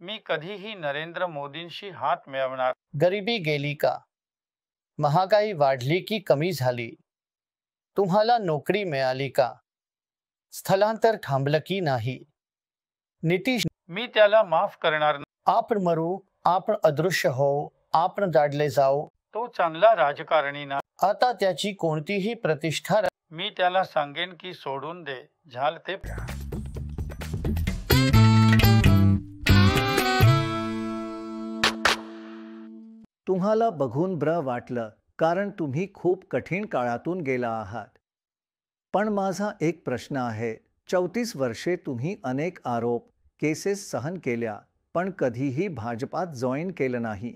मी कधीही नरेंद्र मोदींशी हात मिळवणार. गरिबी गेली का? महागाई वाढली की कमी झाली? तुम्हाला नोकरी मिळाली का? स्थलांतर थांबलं की नाही? नितीश, मी त्याला माफ करणार नाही. आपण मरू, आपण अदृश्य होऊ, आपण जाडले जाऊ. तो चांगला राजकारणी ना. आता त्याची कोणतीही प्रतिष्ठा मी त्याला सांगेन की सोडून दे, झाल ते. तुम्हाला बघून बरं वाटलं, कारण तुम्ही खूप कठीण काळातून गेला आहात. पण माझा एक प्रश्न आहे. 34 वर्षे तुम्ही अनेक आरोप, केसेस सहन केल्या, पण कधीही भाजपात जॉईन केलं नाही.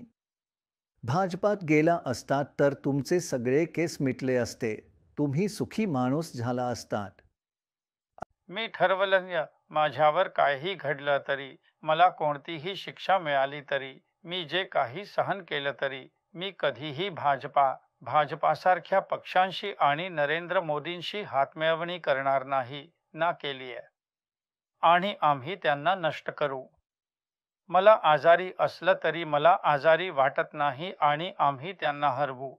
भाजपात गेला असतात तर तुमचे सगळे केस मिटले असते. तुम्ही सुखी माणूस झाला असतात. मी ठरवलं, माझ्यावर काहीही घडलं तरी, मला कोणतीही शिक्षा मिळाली तरी, मी जे काही सहन केलं तरी, मी कधीही भाजपासारख्या पक्षांशी आणि नरेंद्र मोदींशी हातमिळवणी करणार नाही, ना केली आहे. आणि आम्ही त्यांना नष्ट करू. मला आजारी असलं तरी मला आजारी वाटत नाही आणि आम्ही त्यांना हरवू.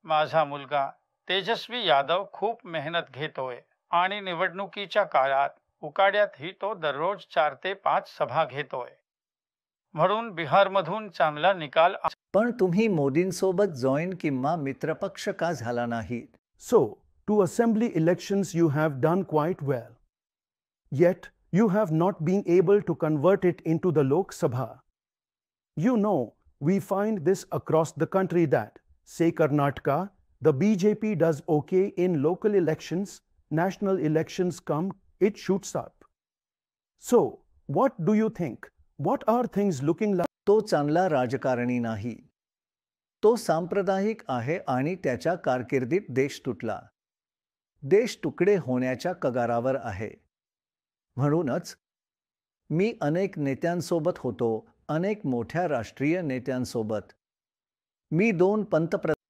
माझा मुलगा तेजस्वी यादव खूप मेहनत घेतोय आणि निवडणुकीच्या काळात उकाड्यातही तो दररोज 4 ते 5 सभा घेतोय. म्हणून बिहारमधून चांगला निकाल. पण तुम्ही मोदींसोबत जॉईन किंवा मित्रपक्ष का झाला नाहीत? So, to assembly elections you have done quite well. Yet, you have not been able to convert it into the Lok Sabha. You know, we find this across the country that, say Karnataka, the BJP does okay in local elections, national elections come, it shoots up. So, what do you think? What are things looking like? तो चांगला राजकारणी नाही. तो सांप्रदायिक आहे आणि त्याच्या कारकिर्दीत देश तुटला. देश तुकडे होण्याच्या कगारावर आहे. म्हणूनच मी अनेक नेत्यांसोबत होतो, अनेक मोठ्या राष्ट्रीय नेत्यांसोबत. मी 2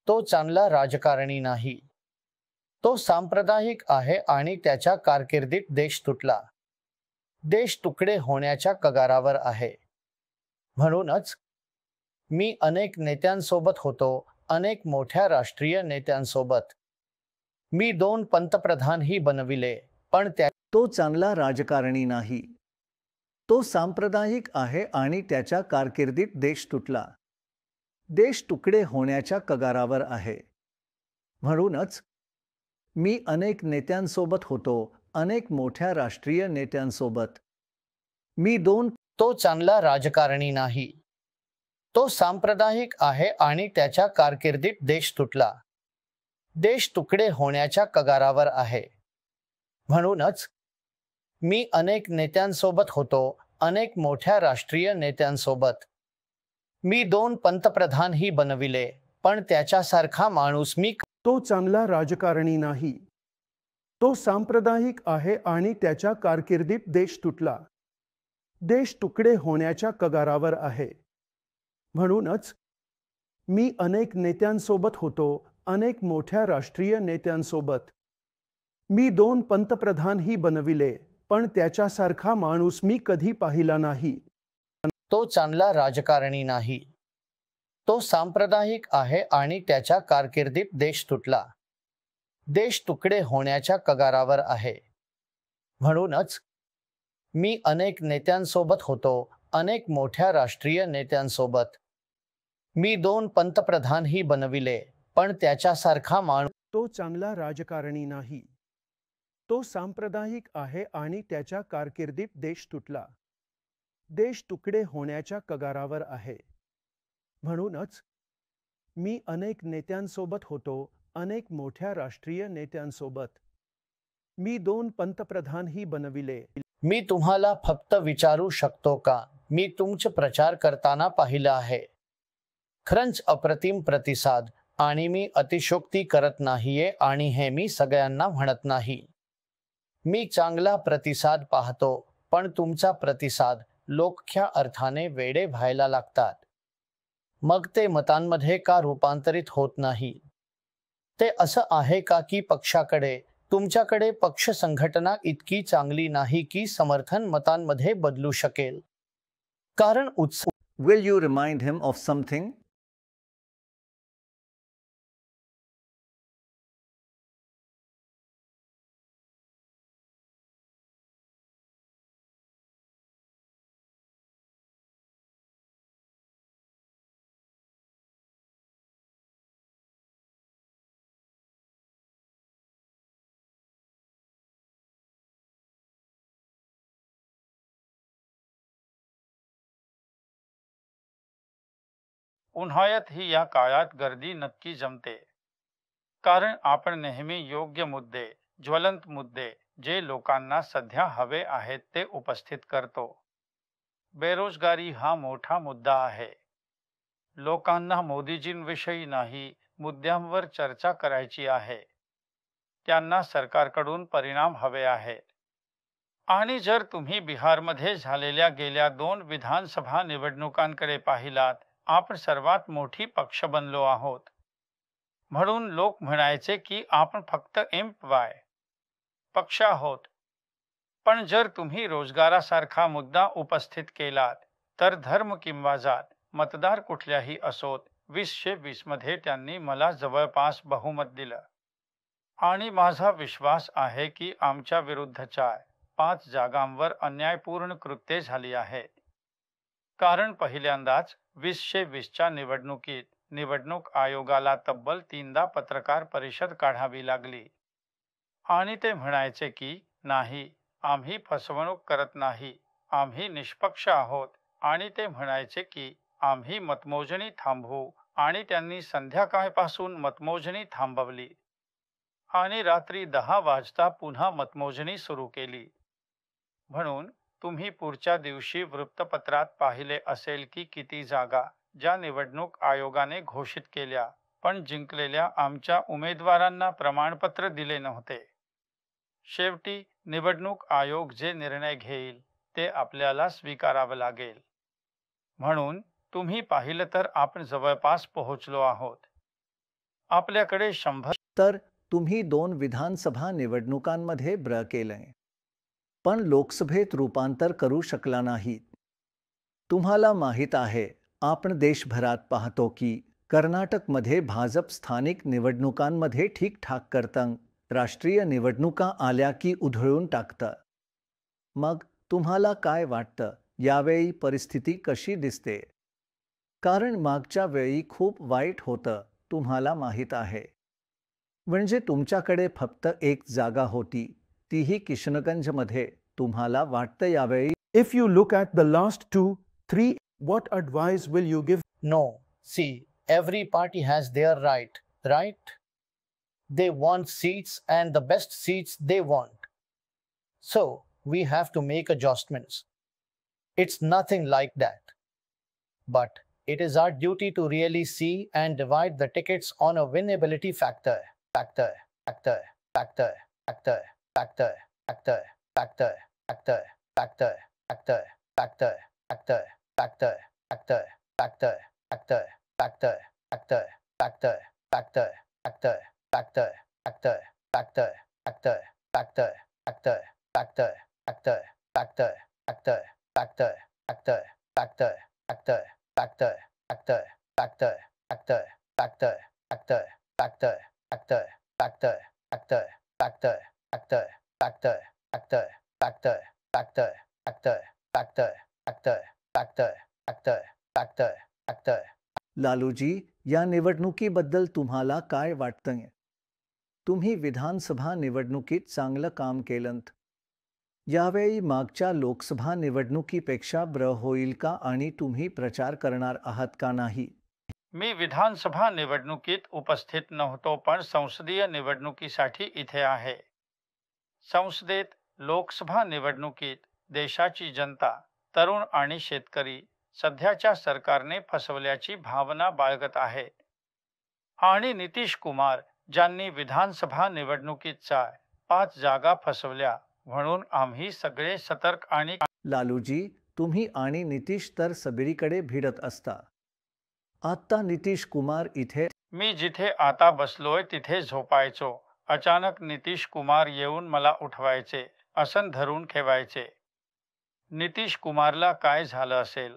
तो चांगला राजकारणी नाही. तो सांप्रदायिक आहे आणि त्याच्या कारकिर्दीत देश तुटला. देश तुकडे होण्याच्या कगारावर आहे. म्हणूनच मी अनेक नेत्यांसोबत होतो, अनेक मोठ्या राष्ट्रीय नेत्यांसोबत. मी 2 पंतप्रधानही बनविले, पण तो चांगला राजकारणी नाही. तो सांप्रदायिक आहे आणि त्याच्या कारकिर्दीत देश तुटला. देश तुकडे होण्याच्या कगारावर आहे. म्हणूनच मी अनेक नेत्यांसोबत होतो, अनेक मोठ्या राष्ट्रीय नेत्यांसोबत. मी 2 तो चांगला राजकारणी नाही. तो सांप्रदायिक आहे आणि त्याच्या कारकिर्दीत देश तुटला. देश तुकडे होण्याच्या कगारावर आहे. म्हणूनच मी अनेक नेत्यांसोबत होतो, अनेक मोठ्या राष्ट्रीय नेत्यांसोबत. मी 2 पंतप्रधानही बनविले, पण त्याच्यासारखा माणूस मी. तो चांगला राजकारणी नाही. तो सांप्रदायिक आहे आणि त्याच्या कारकिर्दीत देश तुटला. देश तुकडे होण्याच्या कगारावर आहे. म्हणूनच मी अनेक नेत्यांसोबत होतो, अनेक मोठ्या राष्ट्रीय नेत्यांसोबत. मी 2 पंतप्रधानही बनविले, पण त्याच्यासारखा माणूस मी कधी पाहिला नाही. तो चांगला राजकारणी नाही. तो सांप्रदायिक आहे आणि त्याच्या कारकिर्दीत देश तुटला. देश तुकडे होण्याच्या कगारावर आहे. म्हणूनच मी अनेक नेत्यांसोबत होतो, अनेक मोठ्या राष्ट्रीय नेत्यांसोबत. मी 2 पंतप्रधानही बनविले, पण त्याच्यासारखा माणूस. तो चांगला राजकारणी नाही. तो सांप्रदायिक आहे आणि त्याच्या कारकिर्दीत देश तुटला. देश तुकडे होण्याच्या कगारावर आहे. म्हणूनच मी अनेक नेत्यांसोबत होतो, अनेक मोठ्या राष्ट्रीय नेत्यांसोबत. मी 2 पंतप्रधानही बनविले. मी तुम्हाला फक्त विचारू शकतो का? मी तुमचे प्रचार करताना पाहिलं आहे. खरंच अप्रतिम प्रतिसाद. आणि मी अतिशयोक्ती करत नाहीये आणि हे मी सगळ्यांना म्हणत नाही. मी चांगला प्रतिसाद पाहतो, पण तुमचा प्रतिसाद लोकख्या अर्थाने वेडे व्हायला लागतात. मग ते मतांमध्ये का रूपांतरित होत नाही? ते असं आहे का की पक्षाकडे, तुमच्याकडे पक्ष संघटना इतकी चांगली नाही की समर्थन मतांमध्ये बदलू शकेल? कारण उत्सव Will you remind him of something? उन्हाळ्यात ही या काळात गर्दी नक्की जमते, कारण आपण नेहमी योग्य मुद्दे, ज्वलंत मुद्दे, जे लोकांना सध्या हवे आहेत ते उपस्थित करतो. बेरोजगारी हा मोठा मुद्दा आहे. लोकांना मोदीजींविषयी नाही, मुद्द्यांवर चर्चा करायची आहे. त्यांना सरकारकडून परिणाम हवे आहेत. आणि जर तुम्ही बिहारमध्ये झालेल्या गेल्या 2 विधानसभा निवडणुकांकडे पाहिलात, आपण सर्वात मोठी पक्ष बनलो आहोत. म्हणून लोक म्हणायचे की आपण फक्त एम-वाय पक्ष आहोत. पण जर तुम्ही रोजगारासारखा मुद्दा उपस्थित केलात, तर धर्म किंवा जात, मतदार कुठल्याही असोत, 2020 मध्ये त्यांनी मला जवळपास बहुमत दिलं. आणि माझा विश्वास आहे की आमच्या विरुद्धच्या 5 जागांवर अन्यायपूर्ण कृत्ये झाली आहेत. कारण पहिल्यांदाच 2020च्या निवडणुकीत निवडणूक आयोगाला तब्बल 3दा पत्रकार परिषद काढावी लागली. आणि ते म्हणायचे की नाही, आम्ही फसवणूक करत नाही, आम्ही निष्पक्ष आहोत. आणि ते म्हणायचे की आम्ही मतमोजणी थांबवू. आणि त्यांनी संध्याकाळपासून मतमोजणी थांबवली आणि रात्री 10 वाजता पुन्हा मतमोजणी सुरू केली. म्हणून तुम्ही पुढच्या दिवशी वृत्तपत्रात पाहिले असेल की किती जागा ज्या निवडणूक आयोगाने घोषित केल्या, पण जिंकलेल्या आमच्या उमेदवारांना प्रमाणपत्र दिले नव्हते. शेवटी निवडणूक आयोग जे निर्णय घेईल ते आपल्याला स्वीकारावं लागेल. म्हणून तुम्ही पाहिलं तर आपण जवळपास पोहोचलो आहोत. आपल्याकडे 100 तर तुम्ही 2 विधानसभा निवडणुकांमध्ये ब्र केलंय, पण लोकसभेत रूपांतर करू शकला नाहीत. तुम्हाला माहीत आहे, आपण देशभरात पाहतो की कर्नाटकमध्ये भाजप स्थानिक निवडणुकांमध्ये ठीकठाक करतं, राष्ट्रीय निवडणुका आल्या की उधळून टाकतं. मग तुम्हाला काय वाटतं, यावेळी परिस्थिती कशी दिसते? कारण मागच्या वेळी खूप वाईट होतं, तुम्हाला माहीत आहे. म्हणजे तुमच्याकडे फक्त 1 जागा होती, तीही किशनगंजमध्ये. तुम्हाला वाटतं यावेळी If you look at the last 2, 3, what advice will you give? No, see, every party has their right? They want seats and the best seats they want. So, we have to make adjustments. It's nothing like that. But it is our duty to really see and divide the tickets on a winnability factor. Laluji, या निवडणुकीबद्दल तुम्हाला काय वाटतंय? तुम्ही विधानसभा निवडणुकीत चांगलं काम केलंत. यावेळी मागच्या लोकसभा निवडणुकीपेक्षा ब्र होईल का आणि तुम्ही प्रचार करणार आहात का नाही? मी विधानसभा निवडणुकीत उपस्थित नव्हतो, पण संसदीय निवडणुकीसाठी इथे आहे. संसदेत, लोकसभा निवडणुकीत देशाची जनता, तरुण आणि शेतकरी सध्याच्या सरकारने फसवल्याची भावना बाळगत आहेत. आणि नितीश कुमार, ज्यांनी विधानसभा निवडणुकीच्या 5 जागा फसवल्या, म्हणून आम्ही सगळे सतर्क आणि लालूजी, तुम्ही आणि नितीश तर सगळीकडे भिडत असता. आता नितीश कुमार इथे. मी जिथे आता बसलोय तिथे झोपायचो. अचानक नितीश कुमार येऊन मला उठवायचे, आसन धरून ठेवायचे. नितीश कुमारला काय झालं असेल,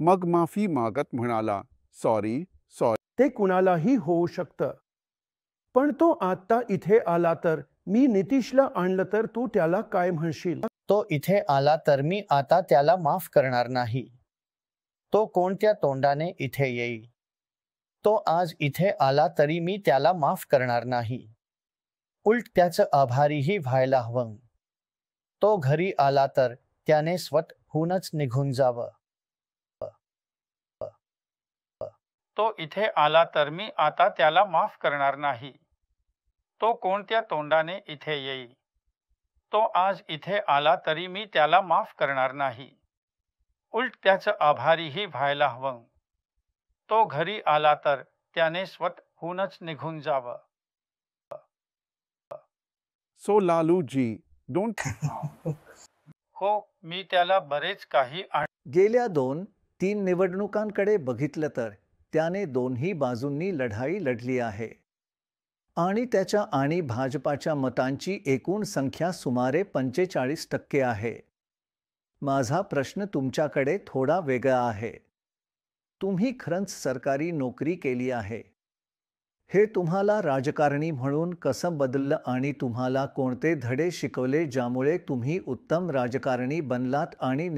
मग माफी मागत म्हणाला, सॉरी सॉरी. ते कुणालाही होऊ शकतं. पण तो आता इथे आला तर, मी नितीशला आणलं तर तू त्याला काय म्हणशील? तो इथे आला तर मी आता त्याला माफ करणार नाही. तो कोणत्या तोंडाने इथे येईल? तो आज इथे आला तरी मी त्याला माफ करणार नाही. उलट त्याचं आभारीही व्हायला हवं. तो घरी आला तर त्याने स्वतःहूनच निघून जावं. तो इथे आला तर मी आता त्याला माफ करणार नाही. तो कोणत्या तोंडाने इथे येईल? तो आज इथे आला तरी मी त्याला माफ करणार नाही. उलट त्याचं आभारीही व्हायला हवं. तो घरी आला तर त्याने स्वतःहूनच निघून जावं. So Laluji, don't. हो, मी त्याला बरेच काही गेल्या 2-3 निवडणुकांकडे बघितलं तर त्याने दोन्ही बाजूंनी लढाई लढली आहे आणि त्याच्या आणि भाजपाच्या मतांची एकूण संख्या सुमारे 45% आहे. माझा प्रश्न तुमच्याकडे थोडा वेगळा आहे. तुम्ही खरंच सरकारी नोकरी केली आहे. हे तुम्हाला राजकारणी म्हणून कसं बदललं आणि तुम्हाला कोणते धडे शिकवले ज्यामुळे तुम्ही उत्तम राजकारणी बनलात आणि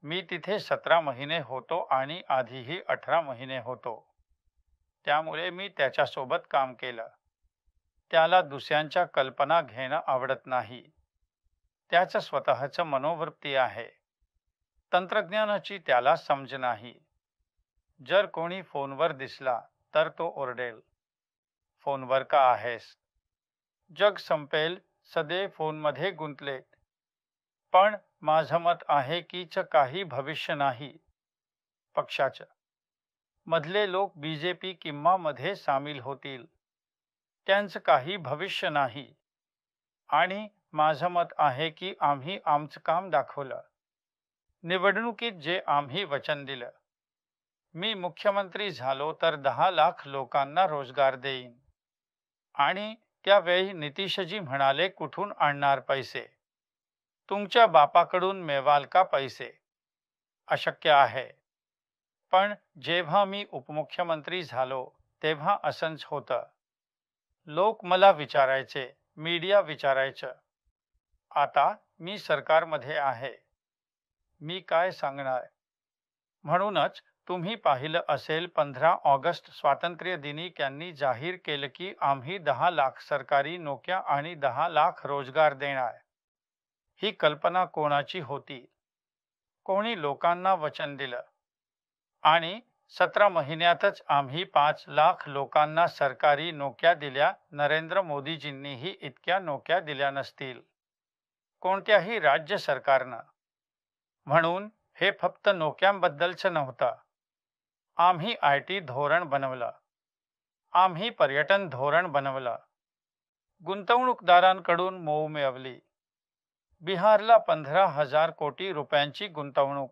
मी तिथे 17 महिने होतो आणि आधीही 18 महिने होतो. त्यामुळे मी त्याच्यासोबत काम केलं. त्याला दुसऱ्यांच्या कल्पना घेणं आवडत नाही. त्याचं स्वतःचं मनोवृत्ती आहे. तंत्रज्ञानाची त्याला समज नाही. जर कोणी फोनवर दिसला तर तो ओरडेल, फोनवर का आहेस? जग संपेल, सदैव फोनमध्ये गुंतलेत. पण माझं मत आहे की काही भविष्य नाही पक्षाचं. मधले लोक बीजेपी किंवा मध्ये सामील होतील. त्यांचं काही भविष्य नाही. आणि माझं मत आहे की आम्ही आमचं काम दाखवलं. निवडणुकीत जे आम्ही वचन दिलं. मी मुख्यमंत्री झालो तर 10 लाख लोकांना रोजगार देईन. आणि त्यावेळी नितीशजी म्हणाले, कुठून आणणार पैसे? तुमच्या बापाकडून मिळवाल का पैसे? अशक्य आहे. पण जेव्हा मी उपमुख्यमंत्री झालो तेव्हा असंच होतं. लोक मला विचारायचे, मीडिया विचारायचं. आता मी सरकारमध्ये आहे, मी काय सांगणार? म्हणूनच तुम्ही पाहिलं असेल 15 ऑगस्ट स्वातंत्र्य दिनी त्यांनी जाहीर केलं की आम्ही 10 लाख सरकारी नोकऱ्या आणि 10 लाख रोजगार देणार. ही कल्पना कोणाची होती? कोणी लोकांना वचन दिलं. आणि 17 महिन्यातच आम्ही 5 लाख लोकांना सरकारी नोकऱ्या दिल्या. नरेंद्र मोदीजींनीही इतक्या नोकऱ्या दिल्या नसतील कोणत्याही राज्य सरकारनं. म्हणून हे फक्त नोकऱ्यांबद्दलचं नव्हतं. आम्ही IT धोरण बनवलं. आम्ही पर्यटन धोरण बनवलं. गुंतवणूकदारांकडून मोह मिळवली. बिहारला 15,000 कोटी रुपयांची गुंतवणूक.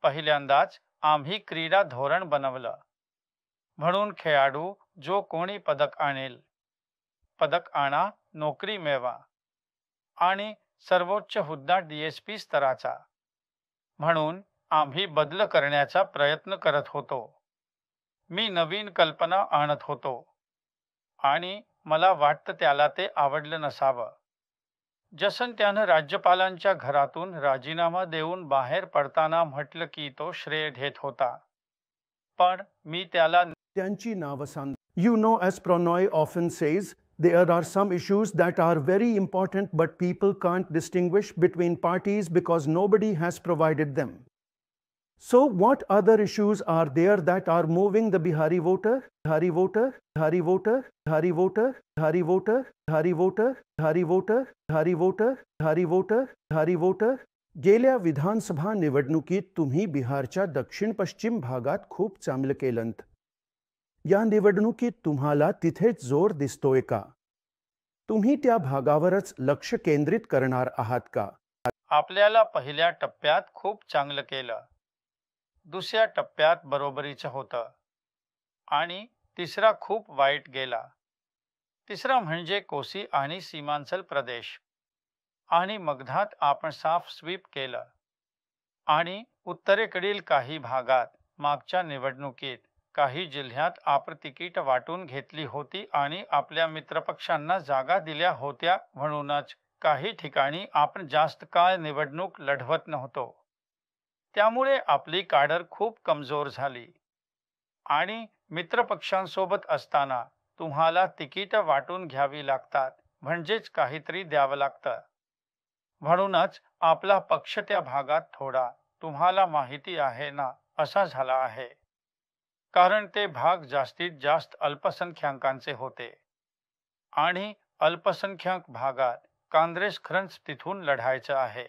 पहिल्यांदाच आम्ही क्रीडा धोरण बनवलं. म्हणून खेळाडू जो कोणी पदक आणेल, पदक आणा, नोकरी मिळवा. आणि सर्वोच्च हुद्दा DSP स्तराचा. म्हणून आम्ही बदल करण्याचा प्रयत्न करत होतो. मी नवीन कल्पना आणत होतो. आणि मला वाटतं त्याला ते आवडलं नसावं. जसन त्यानं राज्यपालांच्या घरातून राजीनामा देऊन बाहेर पडताना म्हटलं की तो श्रेय घेत होता. पण मी त्याला त्यांची नावं सांग. You know, as Prannoy often says, there are some issues that are very important but people can't distinguish between parties because nobody has provided them. So what other issues are there that are moving the Bihari voter? Bihari voter, Bihari voter, Bihari voter, Bihari voter, Bihari voter, Bihari voter, Bihari voter, Bihari voter, Bihari voter. गेल्या विधानसभा निवडणुकीत तुम्ही बिहारच्या दक्षिण पश्चिम भागात खूप चांगलं केलंत. या निवडणुकीत तुम्हाला तिथेच जोर दिसतोय का? तुम्ही त्या भागावरच लक्ष केंद्रित करणार आहात का? आपल्याला पहिल्या टप्प्यात खूप चांगलं केलं. दुसऱ्या टप्प्यात बरोबरीचं होतं. आणि तिसरा खूप वाईट गेला. तिसरा म्हणजे कोसी आणि सीमांचल प्रदेश. आणि मगधात आपण साफ स्वीप केलं. आणि उत्तरेकडील काही भागात मागच्या निवडणुकीत काही जिल्ह्यात आपण तिकीट वाटून घेतली होती आणि आपल्या मित्रपक्षांना जागा दिल्या होत्या, म्हणूनच काही ठिकाणी आपण जास्त काळ निवडणूक लढवत नव्हतो. त्यामुळे आपली काडर खूप कमजोर झाली आणि मित्रपक्षांसोबत असताना तुम्हाला तिकीट वाटून घ्यावी लागतात, म्हणजेच काहीतरी द्यावं लागतं. म्हणूनच आपला पक्ष त्या भागात थोडा, तुम्हाला माहिती आहे ना, असा झाला आहे. कारण ते भाग जास्तीत जास्त अल्पसंख्याकांचे होते आणि अल्पसंख्याक भागात काँग्रेस खरंच तिथून लढायचं आहे.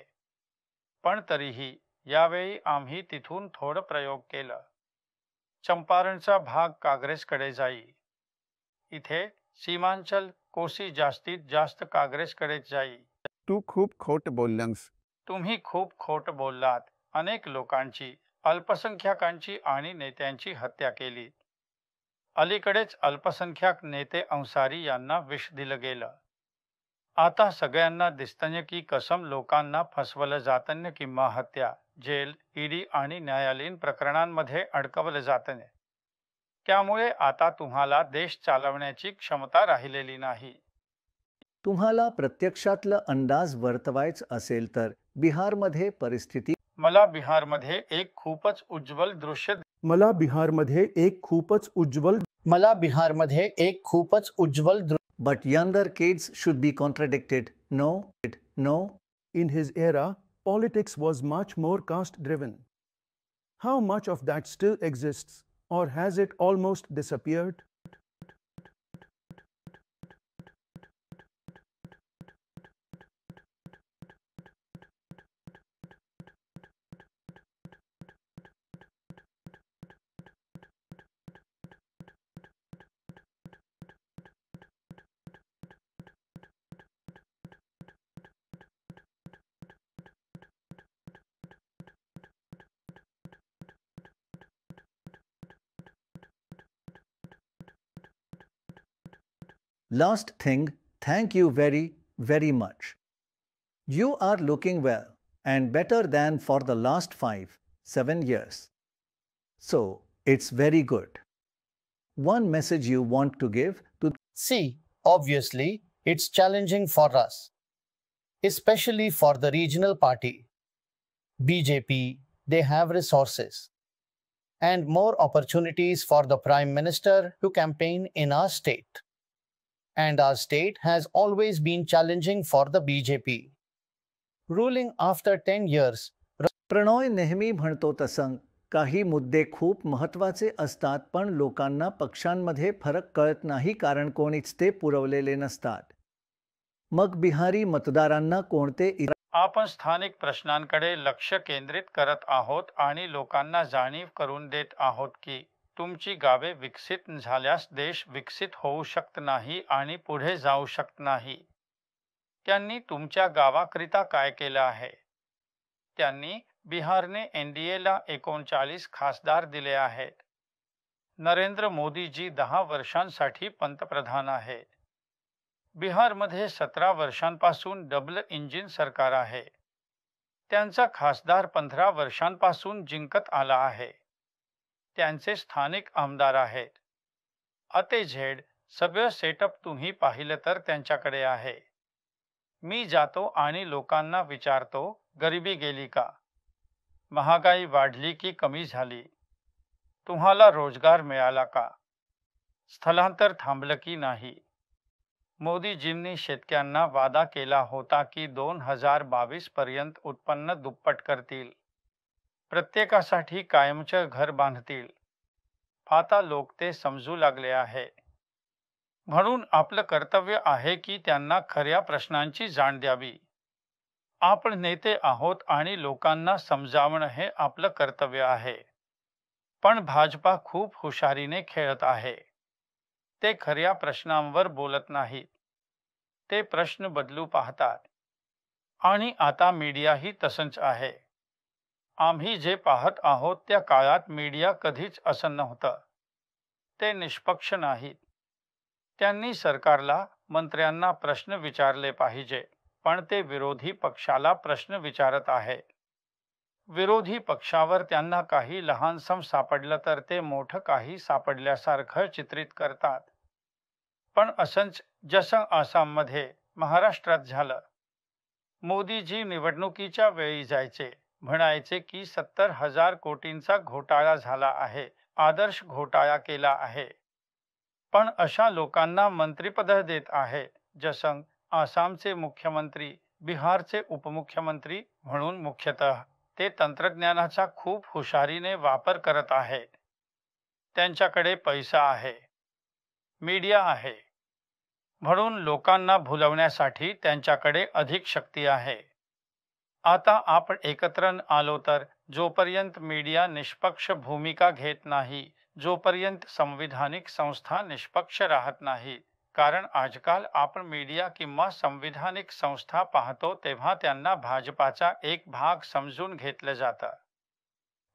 पण तरीही यावेळी आम्ही तिथून थोडं प्रयोग केलं. चंपारणचा भाग काँग्रेसकडे जाई. इथे सीमांचल कोसी जास्तीत जास्त काँग्रेसकडे जाई. तू खूप खोट बोललास. तुम्ही खूप खोट बोललात. अनेक लोकांची, अल्पसंख्याकांची आणि नेत्यांची हत्या केली. अलीकडेच अल्पसंख्याक नेते अन्सारी यांना विष दिलं गेलं. आता सगळ्यांना दिसतंय की कसम लोकांना फसवलं जातंय किंवा हत्या, जेल, ईडी आणि न्यायालयीन प्रकरणांमध्ये अडकवलं जातंय. त्यामुळे आता तुम्हाला देश चालवण्याची क्षमता राहिलेली नाही. तुम्हाला प्रत्यक्षातलं अंदाज वर्तवायचं असेल तर बिहारमध्ये परिस्थिती मला बिहारमध्ये एक खूपच उज्ज्वल दृश्य मला बिहारमध्ये एक खूपच उज्ज्वल मला बिहारमध्ये एक खूपच उज्ज्वल But younger kids should be contradicted. No, no. In his era, politics was much more caste-driven. How much of that still exists, or has it almost disappeared? Last thing, thank you very, very much. You are looking well and better than for the last 5-7 years. So, it's very good. One message you want to give to See, obviously, it's challenging for us, especially for the regional party. BJP, they have resources and more opportunities for the Prime Minister to campaign in our state. And our state has always been challenging for the BJP. Ruling after 10 years, Prannoy नेहमी म्हणतो तसं काही मुद्दे खूप महत्त्वाचे असतात, पण लोकांना पक्षांमध्ये फरक कळत नाही कारण कोणीच ते पुरवलेले नसतात. मग बिहारी मतदारांना कोणते आपण स्थानिक प्रश्नांकडे लक्ष केंद्रित करत आहोत आणि लोकांना जाणीव करून देत आहोत की तुमची गावे विकसित झाल्यास देश विकसित होऊ शकत नाही आणि पुढे जाऊ शकत नाही. त्यांनी तुमच्या गावाकरिता काय केलं आहे? त्यांनी बिहारने एनडीएला 39 खासदार दिले आहेत. नरेंद्र मोदीजी 10 वर्षांसाठी पंतप्रधान आहेत. बिहारमध्ये 17 वर्षांपासून डबल इंजिन सरकार आहे. त्यांचा खासदार 15 वर्षांपासून जिंकत आला आहे. त्यांचे स्थानिक आमदार आहेत. अतेझेड सगळं सेटअप तुम्ही पाहिलं तर त्यांच्याकडे आहे. मी जातो आणि लोकांना विचारतो, गरिबी गेली का? महागाई वाढली की कमी झाली? तुम्हाला रोजगार मिळाला का? स्थलांतर थांबलं की नाही? मोदीजींनी शेतकऱ्यांना वादा केला होता की 2022 पर्यंत उत्पन्न दुप्पट करतील. प्रत्येकासाठी कायमचं घर बांधतील. आता लोक ते समजू लागले आहे. म्हणून आपलं कर्तव्य आहे की त्यांना खऱ्या प्रश्नांची जाण द्यावी. आपण नेते आहोत आणि लोकांना समजावणं हे आपलं कर्तव्य आहे. पण भाजपा खूप हुशारीने खेळत आहे. ते खऱ्या प्रश्नांवर बोलत नाहीत. ते प्रश्न बदलू पाहतात. आणि आता मीडियाही तसंच आहे. आम्ही जे पाहत आहोत त्या काळात मीडिया कधीच असं नव्हतं. ते निष्पक्ष नाहीत. त्यांनी सरकारला, मंत्र्यांना प्रश्न विचारले पाहिजे, पण ते विरोधी पक्षाला प्रश्न विचारत आहेत. विरोधी पक्षावर त्यांना काही लहानसम सापडलं तर ते मोठं काही सापडल्यासारखं चित्रित करतात. पण असंच जसं आसाममध्ये, महाराष्ट्रात झालं. मोदीजी निवडणुकीच्या वेळी जायचे, म्हणायचे की 70,000 कोटींचा घोटाळा झाला आहे, आदर्श घोटाळा केला आहे. पण अशा लोकांना मंत्रिपद देत आहे, जसं आसामचे मुख्यमंत्री, बिहारचे उपमुख्यमंत्री म्हणून मुख्यतः ते तंत्रज्ञानाचा खूप हुशारीने वापर करत आहेत. त्यांच्याकडे पैसा आहे, मीडिया आहे, म्हणून लोकांना भुलवण्यासाठी त्यांच्याकडे अधिक शक्ती आहे. आता आपण एकत्र आलो तर जोपर्यंत मीडिया निष्पक्ष भूमिका घेत नाही, जोपर्यंत संविधानिक संस्था निष्पक्ष राहत नाही, कारण आजकाल आपण मीडिया किंवा संविधानिक संस्था पाहतो तेव्हा त्यांना भाजपाचा एक भाग समजून घेतलं जातं.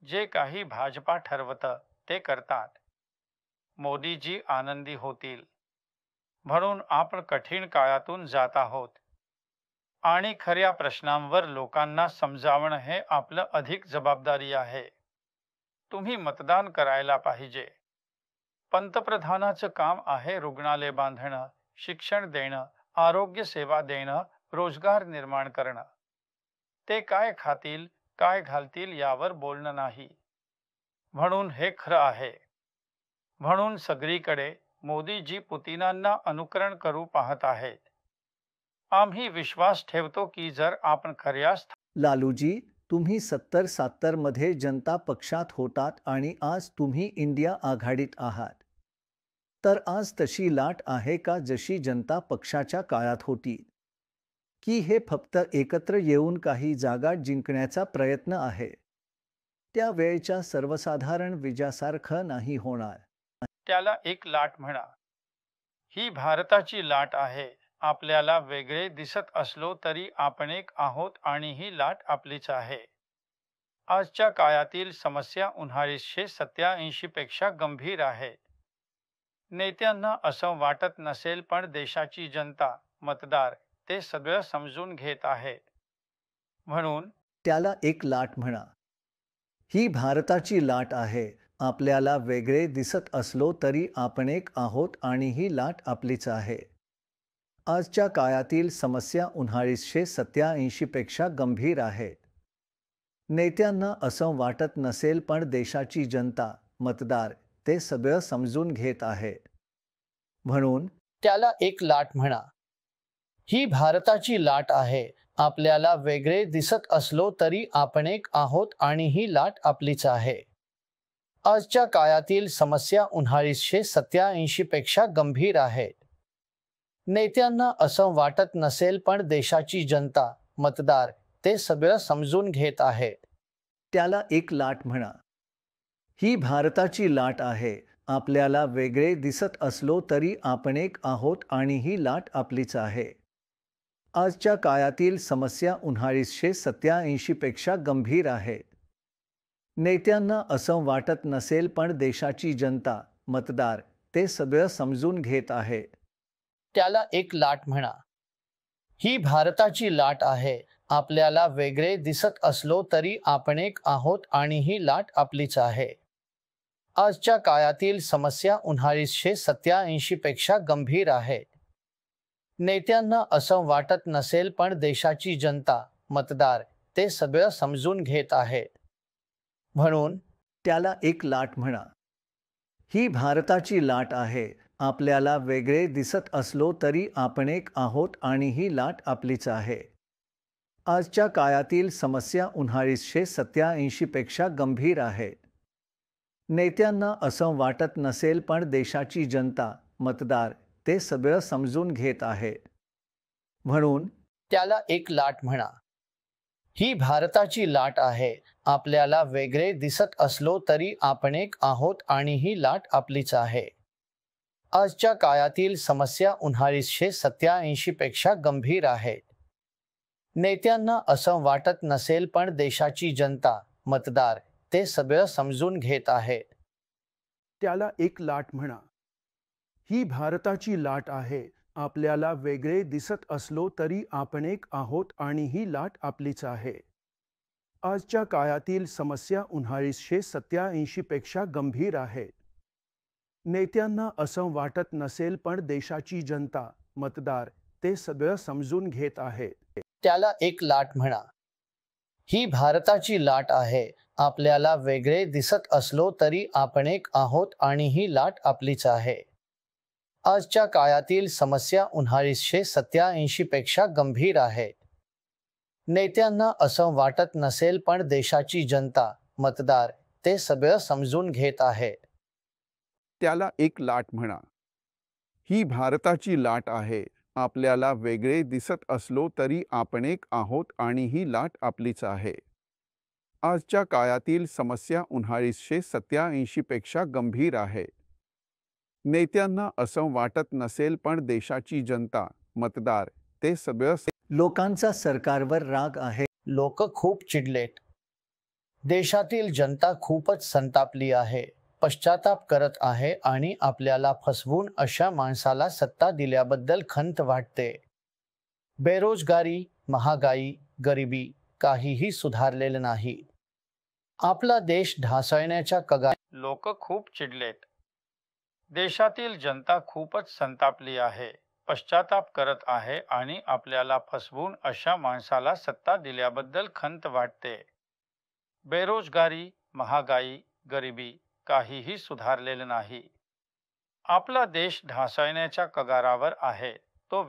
जे काही भाजपा ठरवतं ते करतात. मोदीजी आनंदी होतील म्हणून आपण कठीण काळातून जात आहोत आणि खऱ्या प्रश्नांवर लोकांना समजावणं हे आपलं अधिक जबाबदारी आहे. तुम्ही मतदान करायला पाहिजे. पंतप्रधानाचं काम आहे रुग्णालय बांधणं, शिक्षण देणं, आरोग्य सेवा देणं, रोजगार निर्माण करणं. ते काय खातील, काय घालतील यावर बोलणं नाही. म्हणून हे खरं आहे. म्हणून सगळीकडे मोदीजी पुतिनांना अनुकरण करू पाहत आहेत. आम्ही विश्वास ठेवतो की जर आपण खऱ्या लालूजी, तुम्ही 70-72 मध्ये जनता पक्षात होतात आणि आज तुम्ही इंडिया आघाडीत आहात. तर आज तशी लाट आहे का जशी जनता पक्षाच्या काळात होती? की हे फक्त एकत्र येऊन काही जागा जिंकण्याचा प्रयत्न आहे? त्या वेळच्या सर्वसाधारण विजयासारखं नाही होणार. त्याला एक लाट म्हणा. ही भारताची लाट आहे. आपल्याला वेगळे दिसत असलो तरी आपण एक आहोत आणि ही लाट आपलीच आहे. आजच्या काळातील समस्या 1987 पेक्षा गंभीर आहेत. नेत्यांना असं वाटत नसेल पण देशाची जनता, मतदार ते सगळं समजून घेत आहेत. म्हणून त्याला एक लाट म्हणा. ही भारताची लाट आहे. आपल्याला वेगळे दिसत असलो तरी आपण एक आहोत आणि ही लाट आपलीच आहे. आजच्या काळातील समस्या 1987 पेक्षा गंभीर आहेत. नेत्यांना असं वाटत नसेल पण देशाची जनता, मतदार ते सगळं समजून घेत आहे. म्हणून त्याला एक लाट म्हणा. ही भारताची लाट आहे. आपल्याला वेगळे दिसत असलो तरी आपण एक आहोत आणि ही लाट आपलीच आहे. आजच्या काळातील समस्या 1987 पेक्षा गंभीर आहेत. नेत्यांना असं वाटत नसेल पण देशाची जनता, मतदार ते सगळं समजून घेत आहेत. त्याला एक लाट म्हणा. ही भारताची लाट आहे. आपल्याला वेगळे दिसत असलो तरी आपण एक आहोत आणि ही लाट आपलीच आहे. आजच्या काळातील समस्या 1987 पेक्षा गंभीर आहेत. नेत्यांना असं वाटत नसेल पण देशाची जनता, मतदार ते सगळं समजून घेत आहेत. त्याला एक लाट म्हणा. ही भारताची लाट आहे. आपल्याला वेगळे दिसत असलो तरी आपण एक आहोत आणि ही लाट आपलीच आहे. आजच्या काळातील समस्या 1987 पेक्षा गंभीर आहेत. नेत्यांना असं वाटत नसेल पण देशाची जनता, मतदार ते सगळं समजून घेत आहेत. म्हणून त्याला एक लाट म्हणा. ही भारताची लाट आहे. आपल्याला वेगळे दिसत असलो तरी आपण एक आहोत आणि ही लाट आपलीच आहे. आजच्या काळातील समस्या 1987 पेक्षा गंभीर आहेत. नेत्यांना असं वाटत नसेल पण देशाची जनता, मतदार ते सगळं समजून घेत आहेत. म्हणून त्याला एक लाट म्हणा. ही भारताची लाट आहे. आपल्याला वेगळे दिसत असलो तरी आपण एक आहोत आणि ही लाट आपलीच आहे. आजच्या काळातील समस्या 1987 पेक्षा गंभीर आहेत. नेत्यांना असं वाटत नसेल पण देशाची जनता, मतदार ते सगळं समजून घेत आहेत. त्याला एक लाट म्हणा. ही भारताची लाट आहे. आपल्याला वेगळे दिसत असलो तरी आपण एक आहोत आणि ही लाट आपलीच आहे. आजच्या काळातील समस्या 1987 पेक्षा गंभीर आहेत. नेत्यांना असं वाटत नसेल, पण देशाची जनता, मतदार ते सगळं समजून घेत आहेत. त्याला एक लाट म्हणा. ही भारताची लाट आहे. आपल्याला वेगळे दिसत असलो तरी आपण एक आहोत आणि ही लाट आपलीच आहे. आजच्या काळातील समस्या 1987 पेक्षा गंभीर आहेत. नेत्यांना असं वाटत नसेल, पण देशाची जनता, मतदार ते सगळं समजून घेत आहेत. त्याला एक लाट म्हणा. ही भारताची लाट आहे. आपल्याला वेगळे दिसत असलो तरी आपण एक आहोत आणि ही लाट आपलीच आहे. आजच्या काळातील समस्या 1987 पेक्षा गंभीर आहेत. नेत्यांना असं वाटत नसेल, पण देशाची जनता, मतदार ते सगळं लोकांचा सरकारवर राग आहे. लोक खूप चिडलेत. देशातील जनता खूपच संतापली आहे, पश्चाताप करत आहे आणि आपल्याला फसवून अशा माणसाला सत्ता दिल्याबद्दल खंत वाटते. बेरोजगारी, महागाई, गरिबी काहीही सुधारलेलं नाही. आपला देश ढासळण्याच्या कगार. लोक खूप चिडलेत. देशातील जनता खूपच संतापली आहे, पश्चाताप करत आहे आणि आपल्याला फसवून अशा माणसाला सत्ता दिल्याबद्दल खंत वाटते. बेरोजगारी, महागाई, गरिबी काहीही सुधारलेलं नाही. आपला देश ढासळण्याच्या कगारावर आहे. तो